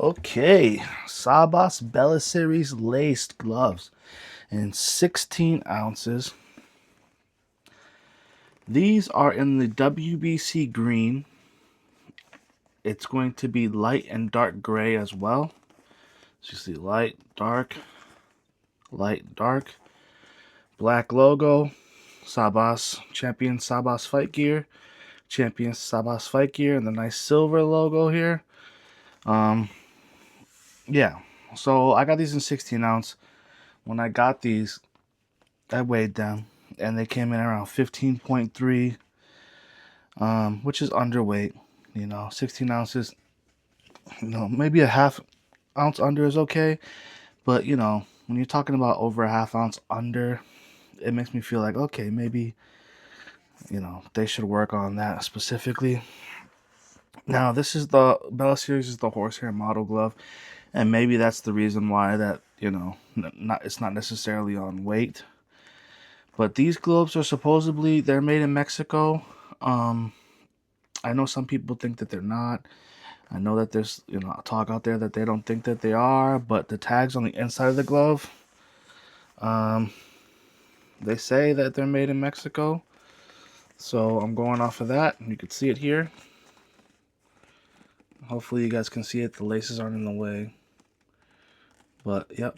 Okay, Sabas Bella Series-Laced gloves in 16 ounces. These are in the WBC green. It's going to be light and dark gray as well. So you see light, dark, black logo, Sabas, Champion Sabas Fight Gear, Champion Sabas Fight Gear, and the nice silver logo here. Yeah, so I got these in 16 ounce. When I got these, I weighed them, and they came in around 15.3, which is underweight. 16 ounces. Maybe a half ounce under is okay, but when you're talking about over a half ounce under, it makes me feel like okay, maybe they should work on that specifically. Now, this is the Bella Series is the horsehair model glove, and maybe that's the reason why that it's not necessarily on weight. But these gloves are supposedly they're made in Mexico. I know some people think that they're not. I know that there's talk out there that they don't think that they are, but the tags on the inside of the glove, they say that they're made in Mexico. So I'm going off of that, and you can see it here. Hopefully you guys can see it. The laces aren't in the way. But yep,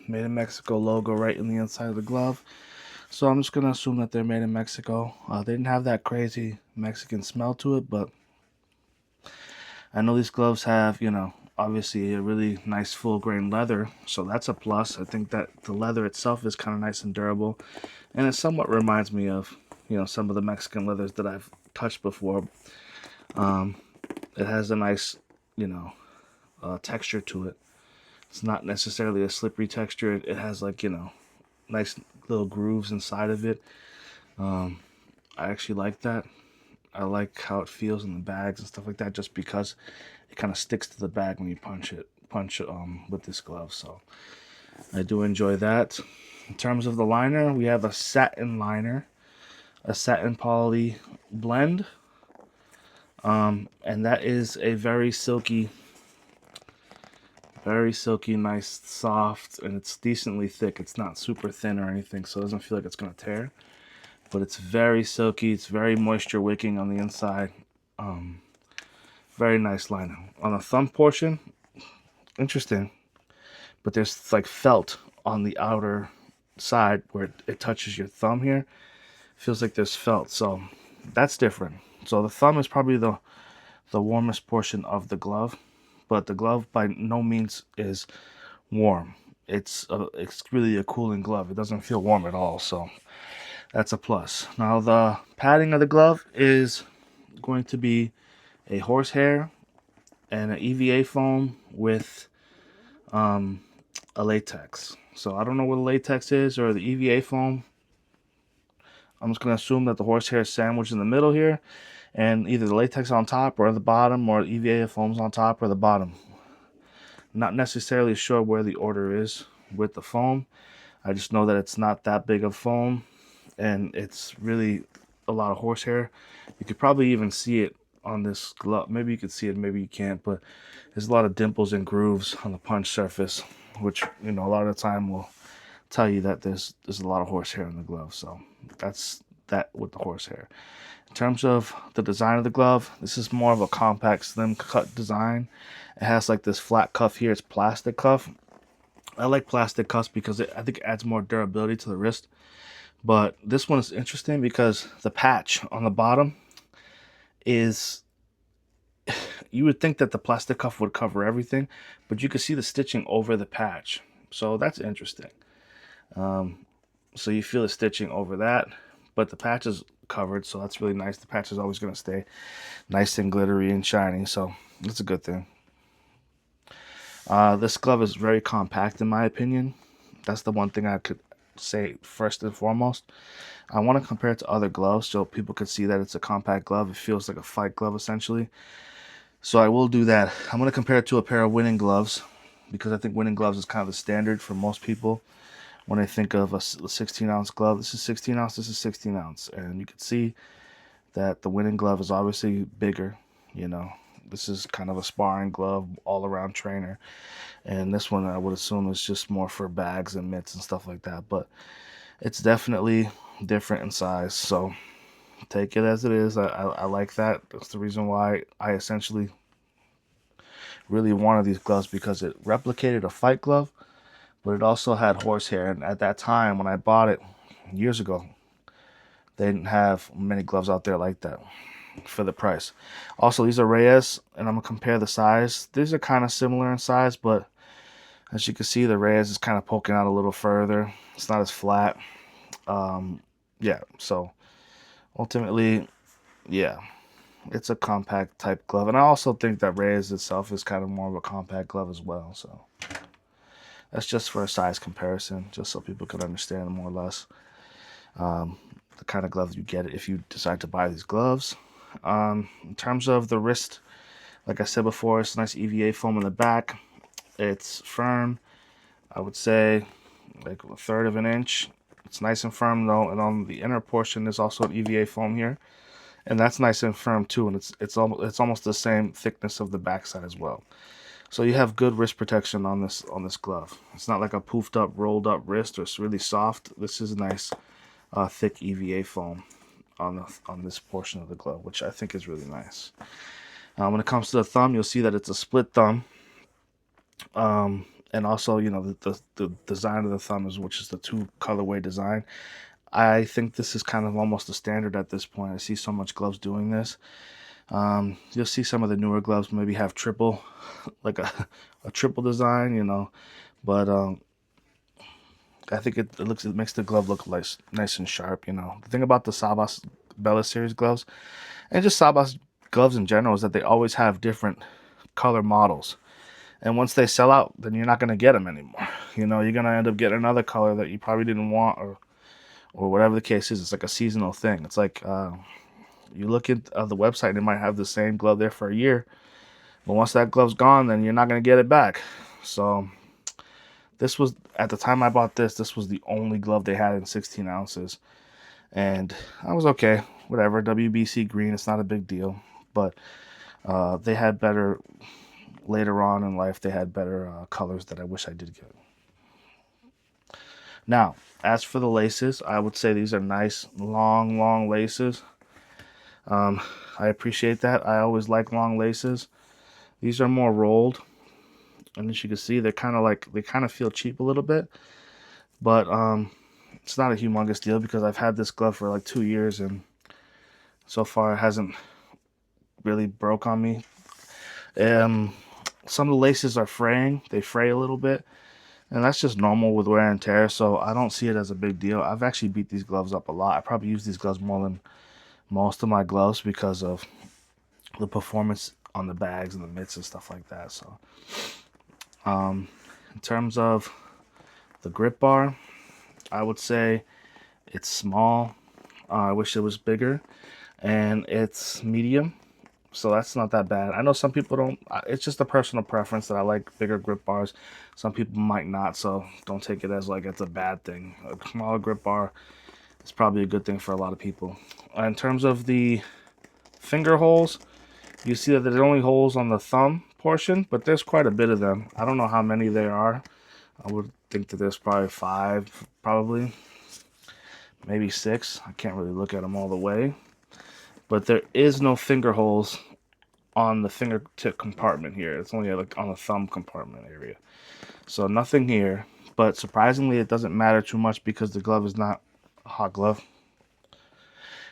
made in Mexico logo right in the inside of the glove. So I'm just gonna assume that they're made in Mexico. They didn't have that crazy Mexican smell to it, but I know these gloves have, obviously a really nice full grain leather, so that's a plus. I think that the leather itself is kind of nice and durable, and it somewhat reminds me of, some of the Mexican leathers that I've touched before. It has a nice, texture to it. It's not necessarily a slippery texture. It has like, nice little grooves inside of it. I actually like that. I like how it feels in the bags and stuff like that, just because it kind of sticks to the bag when you punch it with this glove. So I do enjoy that. In terms of the liner, we have a satin liner, a satin poly blend, and that is a very silky, nice, soft, and it's decently thick. It's not super thin or anything, so it doesn't feel like it's gonna tear. But it's very silky. It's very moisture wicking on the inside. Very nice liner. On the thumb portion, interesting, but there's like felt on the outer side where it touches your thumb here. Feels like there's felt, so that's different. So the thumb is probably the warmest portion of the glove, but the glove by no means is warm. It's really a cooling glove. It doesn't feel warm at all, so that's a plus. Now the padding of the glove is going to be a horsehair and an EVA foam with a latex. So I don't know what the latex is or the EVA foam. I'm just going to assume that the horsehair is sandwiched in the middle here, and either the latex on top or the bottom, or the EVA foam's on top or the bottom. Not necessarily sure where the order is with the foam. I just know that it's not that big of foam, and it's really a lot of horsehair. You could probably even see it on this glove. Maybe you could see it, maybe you can't, but there's a lot of dimples and grooves on the punch surface, which a lot of the time will tell you that there's a lot of horsehair in the glove. So that's that with the horsehair. In terms of the design of the glove, this is more of a compact, slim cut design. It has like this flat cuff here. It's plastic cuff. I like plastic cuffs because I think it adds more durability to the wrist. But this one is interesting because the patch on the bottom is, you would think that the plastic cuff would cover everything, but you can see the stitching over the patch. So that's interesting. So you feel the stitching over that, but the patch is covered, so that's really nice. The patch is always going to stay nice and glittery and shiny, so that's a good thing. This glove is very compact in my opinion. That's the one thing I could say first and foremost. I want to compare it to other gloves so people could see that it's a compact glove. It feels like a fight glove essentially. So I will do that. I'm going to compare it to a pair of winning gloves, because I think winning gloves is kind of the standard for most people when I think of a 16-ounce glove. This is 16 ounce, this is 16 ounce. And you can see that the winning glove is obviously bigger. This is kind of a sparring glove, all-around trainer. And this one I would assume is just more for bags and mitts and stuff like that. But it's definitely different in size. So take it as it is. I like that. That's the reason why I essentially really wanted these gloves, because it replicated a fight glove, but it also had horsehair. And at that time when I bought it years ago, they didn't have many gloves out there like that for the price. Also, these are Reyes, and I'm gonna compare the size. These are kind of similar in size, but as you can see, the Reyes is kind of poking out a little further. It's not as flat. Yeah, so ultimately, yeah, it's a compact type glove. And I also think that Reyes itself is kind of more of a compact glove as well. So that's just for a size comparison, just so people can understand more or less the kind of glove you get if you decide to buy these gloves. In terms of the wrist, like I said before, it's a nice EVA foam in the back. It's firm. I would say like 1/3 of an inch. It's nice and firm though, and on the inner portion there's also an EVA foam here, and that's nice and firm too. And it's almost the same thickness of the backside as well. So you have good wrist protection on this glove. It's not like a poofed up, rolled up wrist, or it's really soft. This is a nice thick EVA foam on this portion of the glove, which I think is really nice. When it comes to the thumb, you'll see that it's a split thumb. And also, you know, the design of the thumb is, which is the 2 colorway design. I think this is kind of almost a standard at this point. I see so much gloves doing this. You'll see some of the newer gloves maybe have triple, like a triple design, you know, but I think it makes the glove look nice and sharp, you know. The thing about the Sabas Bella Series gloves, and just Sabas gloves in general, is that they always have different color models. And once they sell out, then you're not going to get them anymore. You know, you're going to end up getting another color that you probably didn't want, or whatever the case is. It's like a seasonal thing. It's like you look at the website and it might have the same glove there for a year. But once that glove's gone, then you're not going to get it back. So this was, at the time I bought this was the only glove they had in 16 ounces. And I was okay. Whatever. WBC green, it's not a big deal. But they had better... Later on in life, they had better colors that I wish I did get. Now, as for the laces, I would say these are nice, long laces. I appreciate that. I always like long laces. These are more rolled, and as you can see, they kind of feel cheap a little bit. But it's not a humongous deal, because I've had this glove for like 2 years, and so far it hasn't really broke on me. Some of the laces are fraying. They fray a little bit, and that's just normal with wear and tear, so I don't see it as a big deal. I've actually beat these gloves up a lot. I probably use these gloves more than most of my gloves because of the performance on the bags and the mitts and stuff like that. So in terms of the grip bar, I would say it's small. I wish it was bigger. And it's medium, so that's not that bad. I know some people don't. It's just a personal preference that I like bigger grip bars. Some people might not, so don't take it as like it's a bad thing. A smaller grip bar is probably a good thing for a lot of people. In terms of the finger holes, you see that there's only holes on the thumb portion, but there's quite a bit of them. I don't know how many there are. I would think that there's probably 5, probably maybe 6. I can't really look at them all the way. But there is no finger holes on the fingertip compartment here. It's only like on the thumb compartment area. So nothing here. But surprisingly, it doesn't matter too much because the glove is not a hot glove.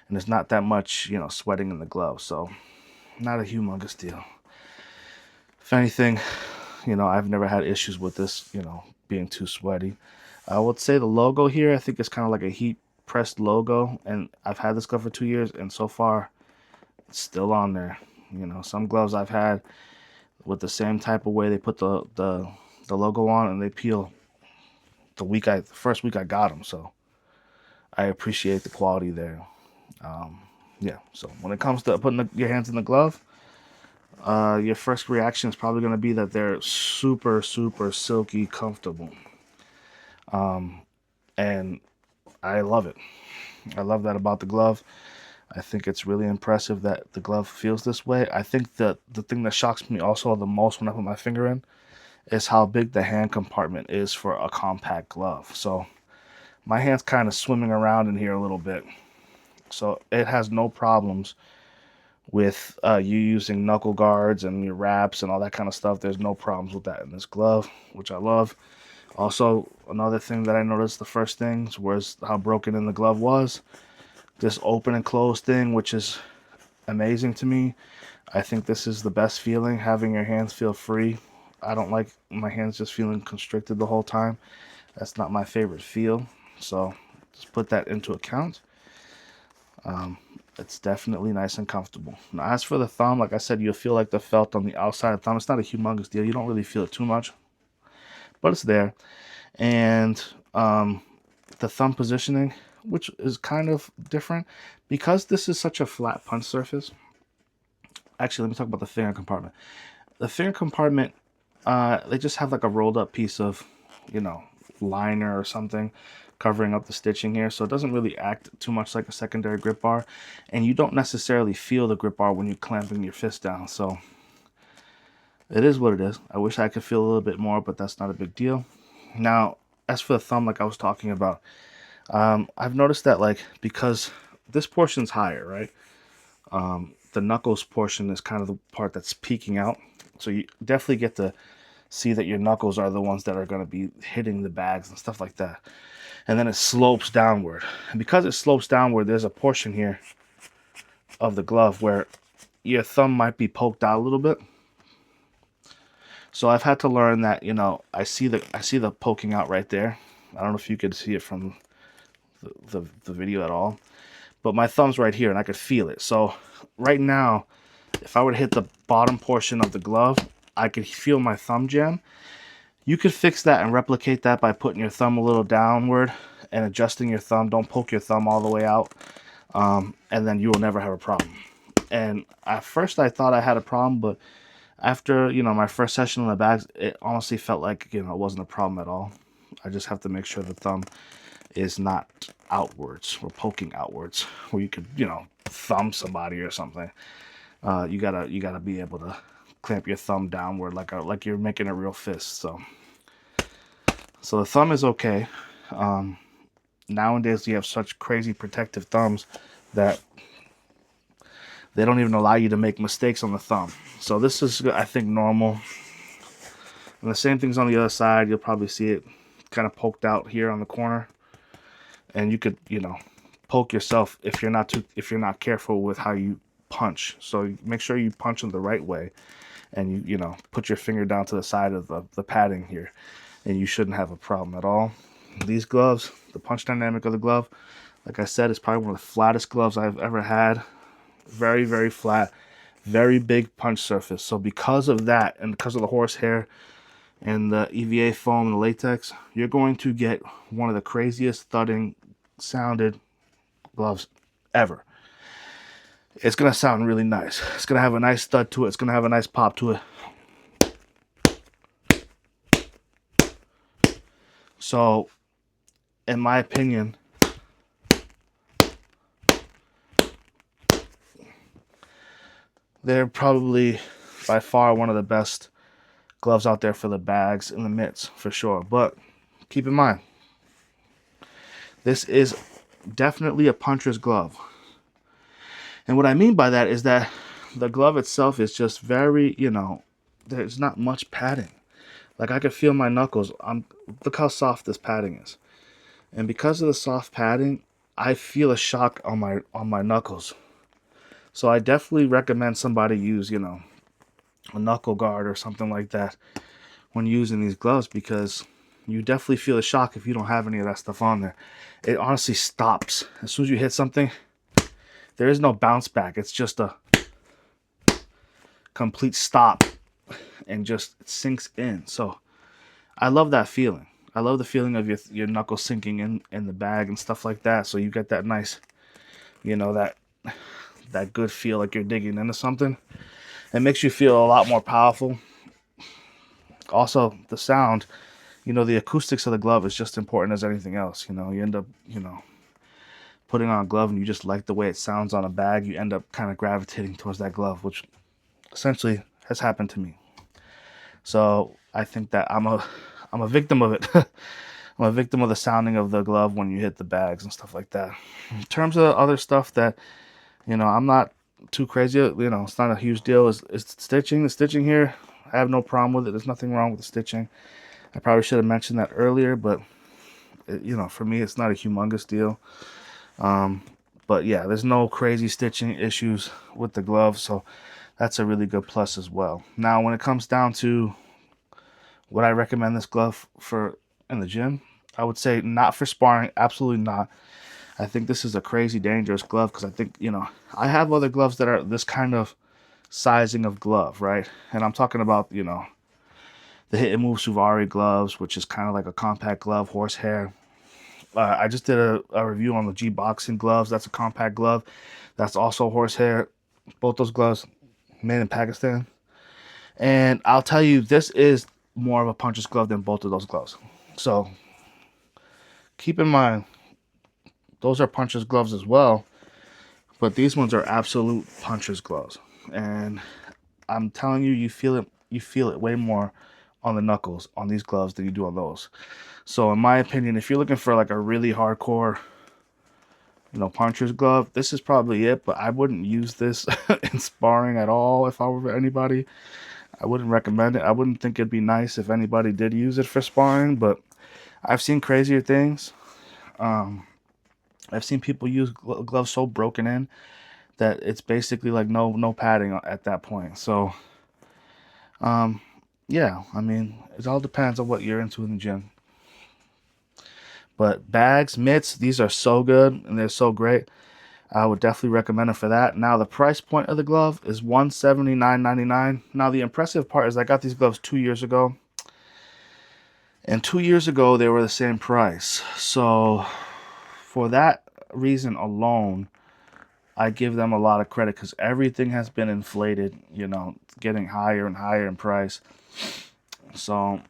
And there's not that much, you know, sweating in the glove. So not a humongous deal. If anything, you know, I've never had issues with this, you know, being too sweaty. I would say the logo here, I think it's kind of like a heat pressed logo, and I've had this glove for 2 years, and so far it's still on there. You know, some gloves I've had with the same type of way they put the logo on, and they peel the first week I got them. So I appreciate the quality there. Yeah, so when it comes to putting your hands in the glove, your first reaction is probably going to be that they're super silky comfortable, and I love it. I love that about the glove. I think it's really impressive that the glove feels this way. I think that the thing that shocks me also the most when I put my finger in is how big the hand compartment is for a compact glove. So my hand's kind of swimming around in here a little bit. So it has no problems with you using knuckle guards and your wraps and all that kind of stuff. There's no problems with that in this glove, which I love. Also, another thing that I noticed the first things was how broken in the glove was. This open and close thing, which is amazing to me. I think this is the best feeling, having your hands feel free. I don't like my hands just feeling constricted the whole time. That's not my favorite feel. So just put that into account. It's definitely nice and comfortable. Now, as for the thumb, like I said, you'll feel like the felt on the outside of the thumb. It's not a humongous deal. You don't really feel it too much, but it's there. And the thumb positioning, which is kind of different, because this is such a flat punch surface. Actually, let me talk about the finger compartment. The finger compartment, they just have like a rolled up piece of, liner or something covering up the stitching here, so it doesn't really act too much like a secondary grip bar, and you don't necessarily feel the grip bar when you're clamping your fist down. So it is what it is. I wish I could feel a little bit more, but that's not a big deal. Now, as for the thumb, like I was talking about, I've noticed that, like, because this portion's higher, right? The knuckles portion is kind of the part that's peeking out, so you definitely get to see that your knuckles are the ones that are going to be hitting the bags and stuff like that. And then it slopes downward. And because it slopes downward, there's a portion here of the glove where your thumb might be poked out a little bit. So I've had to learn that, I see the poking out right there. I don't know if you could see it from the video at all, but my thumb's right here and I could feel it. So right now, if I were to hit the bottom portion of the glove, I could feel my thumb jam. You could fix that and replicate that by putting your thumb a little downward and adjusting your thumb. Don't poke your thumb all the way out, and then you will never have a problem. And at first I thought I had a problem, but after, my first session on the bags, it honestly felt like, it wasn't a problem at all. I just have to make sure the thumb is not outwards or poking outwards, where you could, thumb somebody or something. You gotta be able to clamp your thumb downward like you're making a real fist. So the thumb is okay. Nowadays you have such crazy protective thumbs that they don't even allow you to make mistakes on the thumb. So this is, I think, normal. And the same thing's on the other side. You'll probably see it kind of poked out here on the corner. And you could, poke yourself if you're not careful with how you punch. So make sure you punch them the right way, and you put your finger down to the side of the padding here, and you shouldn't have a problem at all. These gloves, the punch dynamic of the glove, like I said, is probably one of the flattest gloves I've ever had. Very, very flat, very big punch surface. So because of that, and because of the horsehair and the EVA foam and the latex, you're going to get one of the craziest thudding sounded gloves ever. It's going to sound really nice. It's going to have a nice thud to it. It's going to have a nice pop to it. So, in my opinion, they're probably by far one of the best gloves out there for the bags and the mitts, for sure. But keep in mind, this is definitely a puncher's glove. And what I mean by that is that the glove itself is just very, there's not much padding. Like, I could feel my knuckles. Look how soft this padding is. And because of the soft padding, I feel a shock on my knuckles. So I definitely recommend somebody use, a knuckle guard or something like that when using these gloves, because you definitely feel a shock if you don't have any of that stuff on there. It honestly stops. As soon as you hit something, there is no bounce back. It's just a complete stop, and just it sinks in. So I love that feeling. I love the feeling of your knuckles sinking in the bag and stuff like that. So you get that nice, that good feel like you're digging into something. It makes you feel a lot more powerful. Also, the sound, the acoustics of the glove is just important as anything else. You end up, putting on a glove and you just like the way it sounds on a bag, you end up kind of gravitating towards that glove, which essentially has happened to me. So I think that I'm a victim of it. I'm a victim of the sounding of the glove when you hit the bags and stuff like that. In terms of other stuff that, I'm not too crazy, it's not a huge deal, is stitching. The stitching here, I have no problem with it. There's nothing wrong with the stitching. I probably should have mentioned that earlier, but for me, it's not a humongous deal. But yeah, there's no crazy stitching issues with the glove, so that's a really good plus as well. Now, when it comes down to would I recommend this glove for in the gym, I would say not for sparring, absolutely not. I think this is a crazy dangerous glove because I think, I have other gloves that are this kind of sizing of glove, right? And I'm talking about, the Hit and Move Suvari gloves, which is kind of like a compact glove, horsehair. I just did a review on the G Boxing gloves. That's a compact glove. That's also horsehair. Both those gloves made in Pakistan. And I'll tell you, this is more of a puncher's glove than both of those gloves. So keep in mind, those are puncher's gloves as well. But these ones are absolute puncher's gloves. And I'm telling you, you feel it way more on the knuckles on these gloves than you do on those. So in my opinion, if you're looking for like a really hardcore, puncher's glove, this is probably it. But I wouldn't use this in sparring at all if I were anybody. I wouldn't recommend it. I wouldn't think it'd be nice if anybody did use it for sparring, but I've seen crazier things. I've seen people use gloves so broken in that it's basically like no padding at that point. So, yeah, I mean, it all depends on what you're into in the gym. But bags, mitts, these are so good and they're so great. I would definitely recommend it for that. Now, the price point of the glove is $179.99. Now, the impressive part is I got these gloves 2 years ago. And 2 years ago, they were the same price. So, for that reason alone, I give them a lot of credit because everything has been inflated, getting higher and higher in price. So,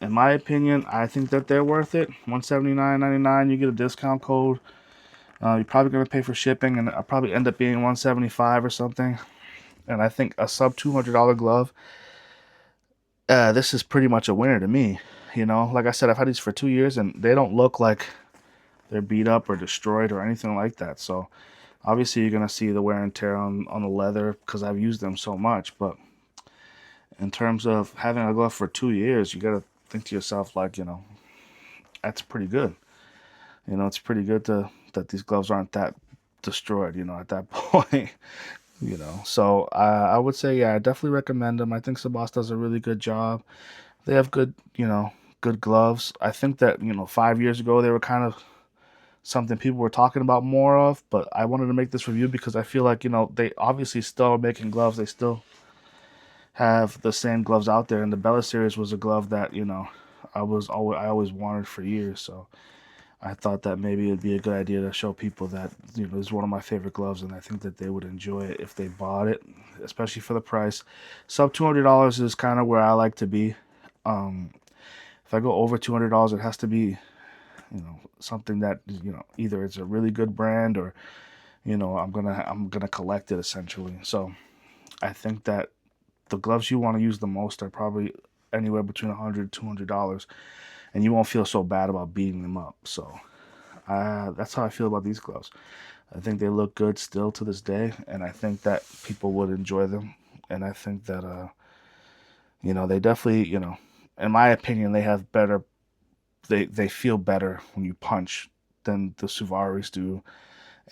in my opinion, I think that they're worth it. $179.99, you get a discount code. You're probably going to pay for shipping, and it'll probably end up being $175 or something. And I think a sub $200 glove, this is pretty much a winner to me. Like I said, I've had these for 2 years, and they don't look like they're beat up or destroyed or anything like that. So obviously you're going to see the wear and tear on the leather because I've used them so much. But in terms of having a glove for 2 years, you got to think to yourself, like, that's pretty good. It's pretty good that these gloves aren't that destroyed, at that point, So I would say, yeah, I definitely recommend them. I think Sabas does a really good job. They have good, good gloves. I think that, 5 years ago, they were kind of something people were talking about more of, but I wanted to make this review because I feel like, they obviously still are making gloves. They still have the same gloves out there. And the Bella Series was a glove that, I always wanted for years. So I thought that maybe it'd be a good idea to show people that, this is one of my favorite gloves, and I think that they would enjoy it if they bought it, especially for the price. Sub $200 is kind of where I like to be. If I go over $200, it has to be, something that, either it's a really good brand or, I'm gonna collect it essentially. So I think that the gloves you want to use the most are probably anywhere between $100 $200, and you won't feel so bad about beating them up. So that's how I feel about these gloves. I think they look good still to this day, and I think that people would enjoy them. And I think that they definitely, in my opinion, they have better. They feel better when you punch than the Suvaris do,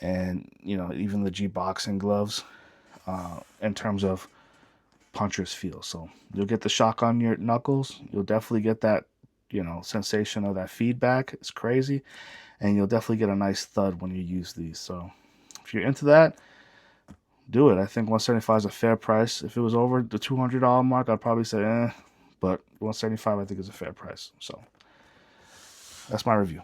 and even the G Boxing gloves, in terms of puncher's feel. So you'll get the shock on your knuckles. You'll definitely get that, sensation of that feedback. It's crazy. And you'll definitely get a nice thud when you use these. So if you're into that, do it. I think $175 is a fair price. If it was over the $200 mark, I'd probably say, but $175 I think is a fair price. So that's my review.